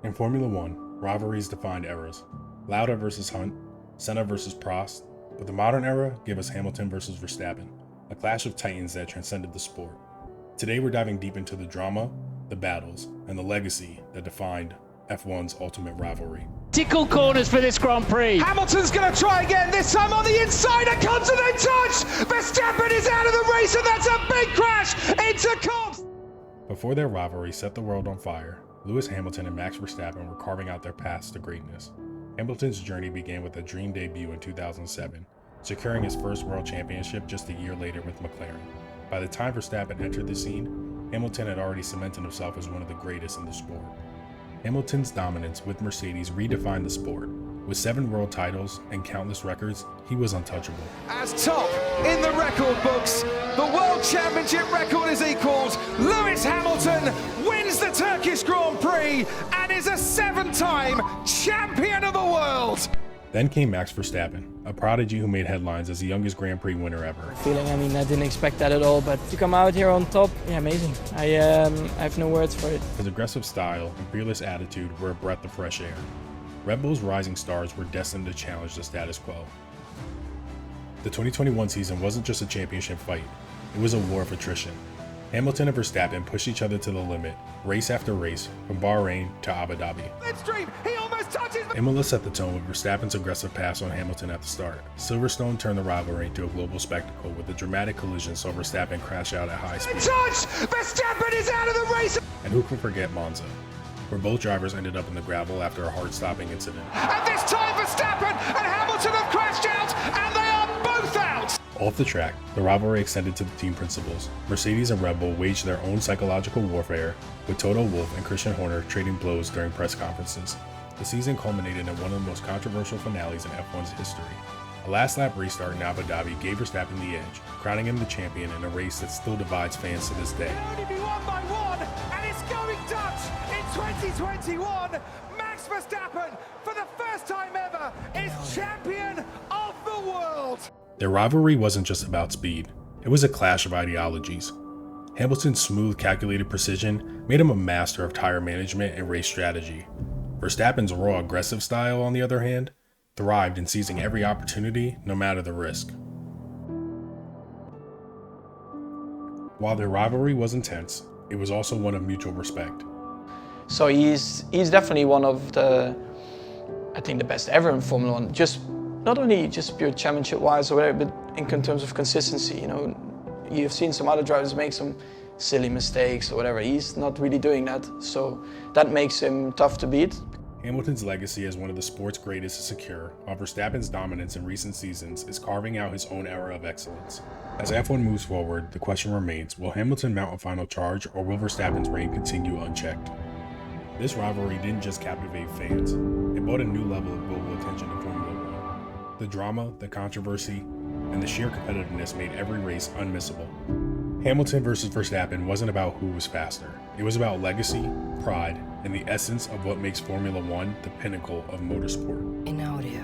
In Formula One, rivalries defined eras. Lauda versus Hunt, Senna versus Prost, but the modern era gave us Hamilton versus Verstappen, a clash of titans that transcended the sport. Today we're diving deep into the drama, the battles, and the legacy that defined F1's ultimate rivalry. Critical corners for this Grand Prix. Hamilton's going to try again, this time on the inside, and comes and then touch! Verstappen is out of the race, and that's a big crash into Cobbs! Before their rivalry set the world on fire, Lewis Hamilton and Max Verstappen were carving out their paths to greatness. Hamilton's journey began with a dream debut in 2007, securing his first world championship just a year later with McLaren. By the time Verstappen entered the scene, Hamilton had already cemented himself as one of the greatest in the sport. Hamilton's dominance with Mercedes redefined the sport. With 7 world titles and countless records, he was untouchable. As top in the record books, the World Championship record is equalled. Lewis Hamilton wins the Turkish Grand Prix and is a 7-time champion of the world. Then came Max Verstappen, a prodigy who made headlines as the youngest Grand Prix winner ever. I didn't expect that at all, but to come out here on top, yeah, amazing. I have no words for it. His aggressive style and fearless attitude were a breath of fresh air. Red Bull's rising stars were destined to challenge the status quo. The 2021 season wasn't just a championship fight, it was a war of attrition. Hamilton and Verstappen pushed each other to the limit, race after race, from Bahrain to Abu Dhabi. Midstream, he almost touches. Imola set the tone with Verstappen's aggressive pass on Hamilton at the start. Silverstone turned the rivalry into a global spectacle with a dramatic collision saw Verstappen crash out at high speed. Touch! Verstappen is out of the race! And who can forget Monza, where both drivers ended up in the gravel after a heart-stopping incident. And this time Verstappen and Hamilton have crashed out, and they are both out! Off the track, the rivalry extended to the team principals. Mercedes and Red Bull waged their own psychological warfare, with Toto Wolff and Christian Horner trading blows during press conferences. The season culminated in one of the most controversial finales in F1's history. A last-lap restart in Abu Dhabi gave Verstappen the edge, crowning him the champion in a race that still divides fans to this day. It can only be won by one, and it's going Dutch in 2021. Max Verstappen, for the first time ever, is champion of the world. Their rivalry wasn't just about speed, it was a clash of ideologies. Hamilton's smooth, calculated precision made him a master of tire management and race strategy. Verstappen's raw, aggressive style, on the other hand, thrived in seizing every opportunity, no matter the risk. While their rivalry was intense, it was also one of mutual respect. So he's definitely one of the, I think, the best ever in Formula One. Just not only just pure championship-wise or whatever, but in terms of consistency. You know, you've seen some other drivers make some silly mistakes or whatever. He's not really doing that, so that makes him tough to beat. Hamilton's legacy as one of the sport's greatest is secure, while Verstappen's dominance in recent seasons is carving out his own era of excellence. As F1 moves forward, the question remains, will Hamilton mount a final charge, or will Verstappen's reign continue unchecked? This rivalry didn't just captivate fans, it brought a new level of global attention to Formula One. The drama, the controversy, and the sheer competitiveness made every race unmissable. Hamilton versus Verstappen wasn't about who was faster. It was about legacy, pride, and the essence of what makes Formula One the pinnacle of motorsport. In audio.